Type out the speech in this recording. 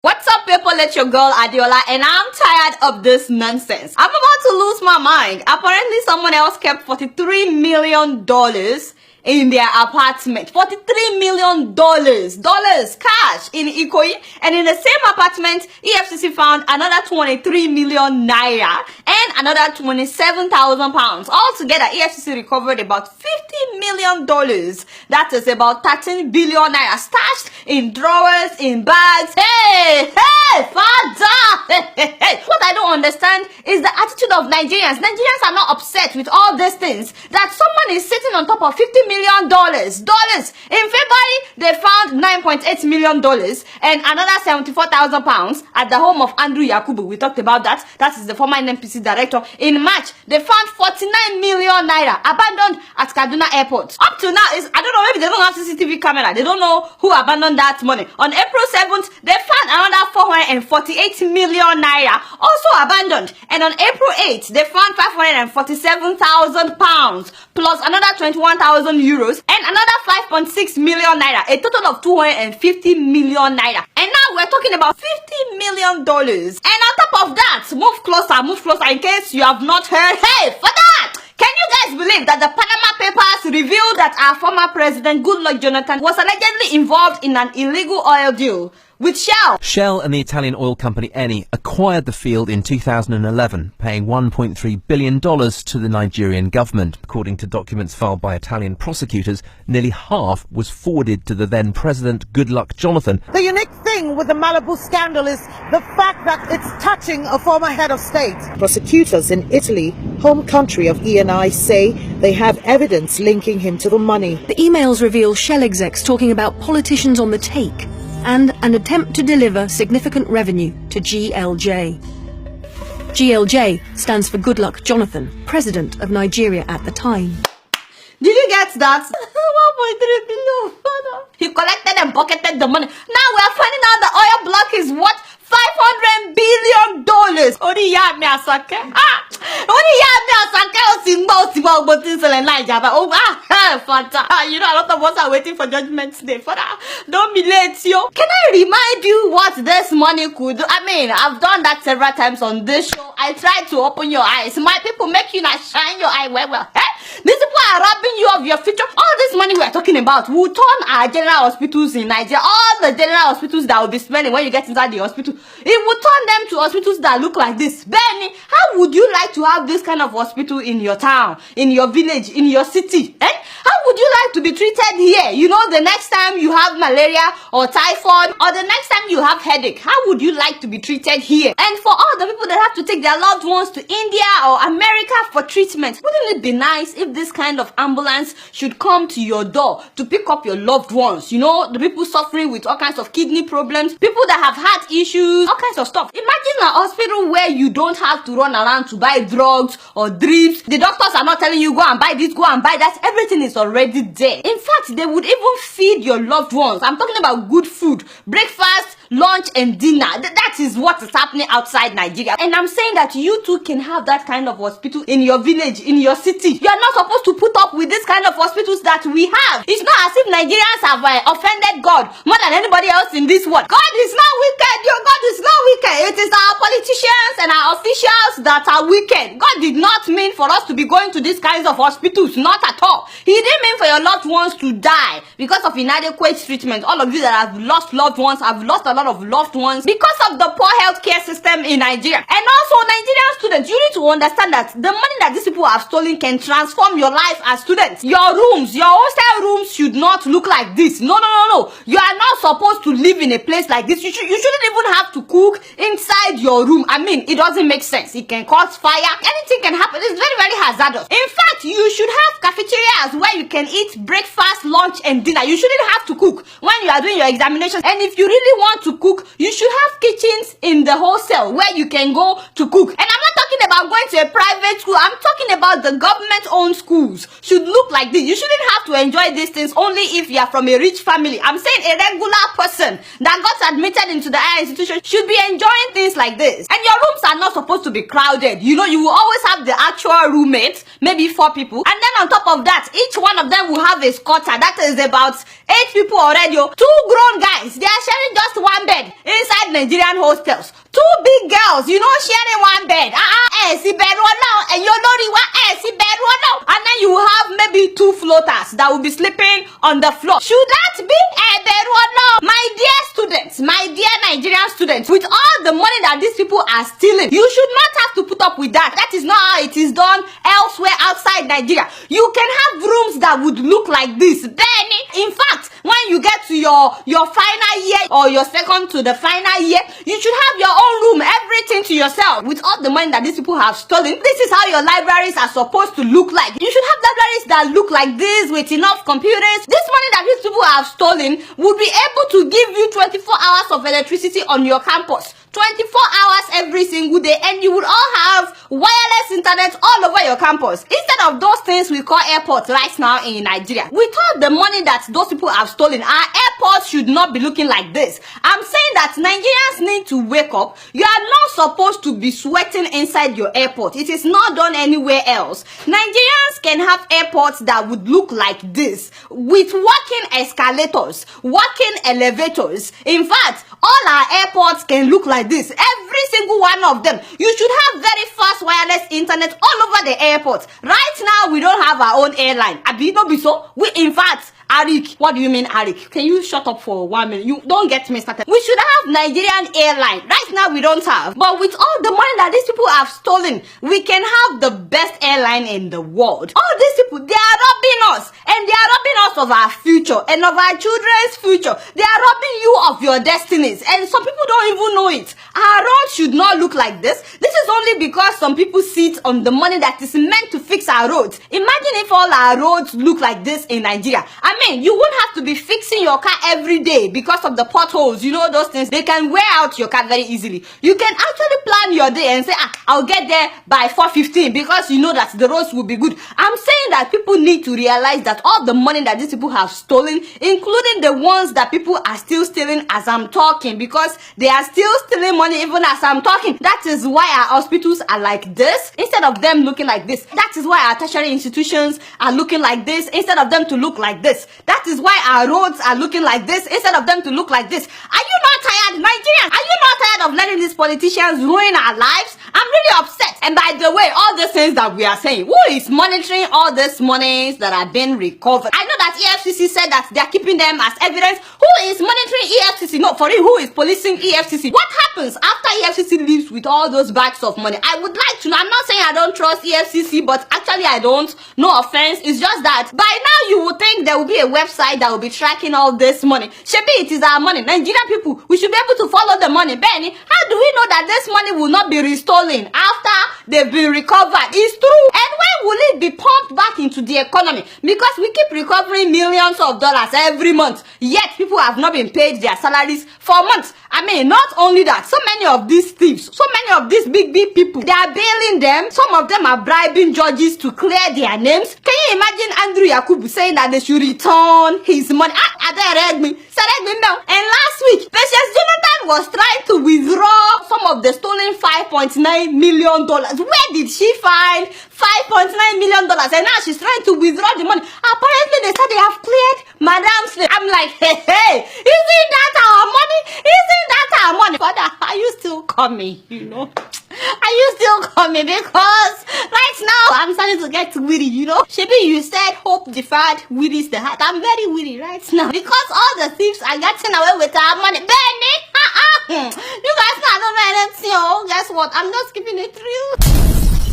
What's up, people? It's your girl Adiola, and I'm tired of this nonsense. I'm about to lose my mind. Apparently, someone else kept $43 million in their apartment. $43 million cash in Ikoyi, and in the same apartment, EFCC found another 23 million naira and another 27,000 pounds. Altogether, EFCC recovered about $50 million. That is about 13 billion naira stashed in drawers, in bags. Hey, father! Hey. What I don't understand is the attitude of Nigerians. Nigerians are not upset with all these things. That someone is sitting on top of $50 million. In February, they found $9.8 million and another 74,000 pounds at the home of Andrew Yakubu. We talked about that. That is the former NNPC director. In March, they found 49 million naira abandoned at Kaduna Airport. Up to now, I don't know, maybe they don't have CCTV camera. They don't know who abandoned that money. On April 7th, they found another 448 million naira also abandoned. And on April 8th, they found 547,000 pounds plus another 21,000 euros and another 5.6 million naira, a total of 250 million naira. And now we're talking about $50 million. And on top of that, move closer in case you have not heard. Hey, for that! Can you guys believe that the Panama Papers revealed that our former president, Goodluck Jonathan, was allegedly involved in an illegal oil deal with Shell? Shell and the Italian oil company Eni acquired the field in 2011, paying $1.3 billion to the Nigerian government. According to documents filed by Italian prosecutors, nearly half was forwarded to the then president, Goodluck Jonathan. The unique thing with the Malibu scandal is the fact that it's touching a former head of state. Prosecutors in Italy, home country of Eni, say they have evidence linking him to the money. The emails reveal Shell execs talking about politicians on the take and an attempt to deliver significant revenue to GLJ. GLJ stands for Goodluck Jonathan, president of Nigeria at the time. Did you get that? 1.3 billion. He collected and pocketed the money. Now we are finding out the oil block is what? $500 billion. Only ya me asake. Only ya me asake. Osimba Elijah. You know, a lot of us are waiting for Judgment Day. Father, don't be late, yo. Can I remind you what this money could do? I mean, I've done that several times on this show. I tried to open your eyes. My people make you not shine your eye well. These people are robbing you of your future. All this money we are talking about will turn our general hospitals in Nigeria, all the general hospitals that will be spending when you get inside the hospital, it will turn them to hospitals that look like this. Benny, how would you like to have this kind of hospital in your town, in your village, in your city? How would you like to be treated here? You know, the next time you have malaria or typhoid, or the next time you have headache, how would you like to be treated here? And for all the people that have to take their loved ones to India or America for treatment, wouldn't it be nice if this kind of ambulance should come to your door to pick up your loved ones? You know, the people suffering with all kinds of kidney problems, people that have heart issues, all kinds of stuff. Imagine a hospital where you don't have to run around to buy drugs or drips. The doctors are not telling you go and buy this, go and buy that. Everything is already there. In fact, they would even feed your loved ones. I'm talking about good food, breakfast, lunch and dinner. That is what is happening outside Nigeria. And I'm saying that you too can have that kind of hospital in your village, in your city. You are not supposed to put up with this kind of hospitals that we have. It's not as if Nigerians have offended God more than anybody else in this world. God is not wicked. Your God is not wicked. It is our politicians and our officials that are wicked. God did not mean for us to be going to these kinds of hospitals. Not at all. He didn't mean for your loved ones to die because of inadequate treatment. All of you that have lost loved ones have lost a lot of loved ones because of the poor healthcare system in Nigeria. And also, Nigerian students, you need to understand that the money that these people have stolen can transform your life as students. Your rooms, your hostel rooms should not look like this. No. You are not supposed to live in a place like this. You shouldn't even have to cook inside your room. I mean, it doesn't make sense. It can cause fire. Anything can happen. It's very, very hazardous. In fact, you should have cafeterias where you can eat breakfast, lunch, and dinner. You shouldn't have to cook when you are doing your examinations. And if you really want to cook, you should have kitchens in the hostel where you can go to cook. And I'm not talking about are going to a private school. I'm talking about the government-owned schools should look like this. You shouldn't have to enjoy these things only if you are from a rich family. I'm saying a regular person that got admitted into the higher institution should be enjoying things like this. And your rooms are not supposed to be crowded. You know, you will always have the actual roommates, maybe 4 people. And then on top of that, each one of them will have a squatter. That is about 8 people already. 2 grown guys, they are sharing just 1 bed inside Nigerian hostels. 2 big girls, you know, sharing 1 bed. And then you will have maybe 2 floaters that will be sleeping on the floor. Should that be my dear students, my dear Nigerian students, with all the money that these people are stealing, you should not have to put up with that. That is not how it is done elsewhere outside Nigeria. You can have rooms that would look like this. Then, in fact, when you get to your final year or your second to the final year, you should have your own room, everything to yourself. With all the money that these people have stolen, this is how your libraries are supposed to look like. You should have libraries that look like this with enough computers. This money that these people have stolen would be able to give you 24 hours of electricity on your campus. 24 hours every single day, and you would all have wireless internet all over your campus. Instead of those things we call airports right now in Nigeria. With all the money that those people have stolen, our airports should not be looking like this. I'm saying that Nigerians need to wake up. You are not supposed to be sweating inside your airport. It is not done anywhere else. Nigerians can have airports that would look like this, with working escalators, working elevators. In fact, all our airports can look like this. Every single one of them. You should have very fast wireless internet all over the airport. Right now, we don't have our own airline. Abi, no be so. We, in fact, Arik, what do you mean, Arik? Can you shut up for 1 minute? You don't get me started. We should have Nigerian airline. Right now, we don't have. But with all the money that these people have stolen, we can have the best airline in the world. All these people, they are robbing us. And they are robbing us of our future and of our children's future. They are robbing you of your destinies. And some people don't even know it. Our roads should not look like this. This is only because some people sit on the money that is meant to fix our roads. Imagine if all our roads look like this in Nigeria. I mean, you won't have to be fixing your car every day because of the potholes. You know those things. They can wear out your car very easily. You can actually plan your day and say, I'll get there by 4:15 because you know that the roads will be good. I'm saying that people need to realize that all the money that these people have stolen, including the ones that people are still stealing as I'm talking, because they are still stealing money even as I'm talking. That is why our hospitals are like this instead of them looking like this. That is why our tertiary institutions are looking like this instead of them to look like this. That is why our roads are looking like this instead of them to look like this. Are you not tired, Nigerians? Are you not tired of letting these politicians ruin our lives? I'm really upset. And by the way, all the things that we are saying, who is monitoring all these monies that are being recovered? I know that EFCC said that they are keeping them as evidence. Who is monitoring EFCC? No, for real, who is policing EFCC? What happens after EFCC leaves with all those bags of money? I would like to know. I'm not saying I don't trust EFCC, but actually I don't. No offense. It's just that by now you would think there will be a website that will be tracking all this money. Shebi, it is our money. Nigerian people, we should be able to follow the money. Benny, how do we know that this money will not be restolen after they've been recovered? It's true. And when will it be pumped back into the economy? Because we keep recovering millions of dollars every month, yet people have not been paid their salaries for months. I mean, not only that, so many of these thieves, so many of these big people, they are bailing them. Some of them are bribing judges to clear their names. Can you imagine Andrew Yakubu saying that they should return his money? And last week, Patience Jonathan was trying to withdraw some of the stolen $5.9 million. Where did she find $5.9 million? And now she's trying to withdraw the money. Apparently, they said they have cleared Madam's name. I'm like, hey, isn't that our money? Isn't that our money? Father, are you still coming? You know? Are you still coming? Because right now, I'm starting to get weary, you know? Shebi, you said hope deferred, weary is the heart. I'm very weary right now. Because all the thieves are getting away with our money. Benny, you guys not know anything. Oh, guess what? I'm just keeping it real.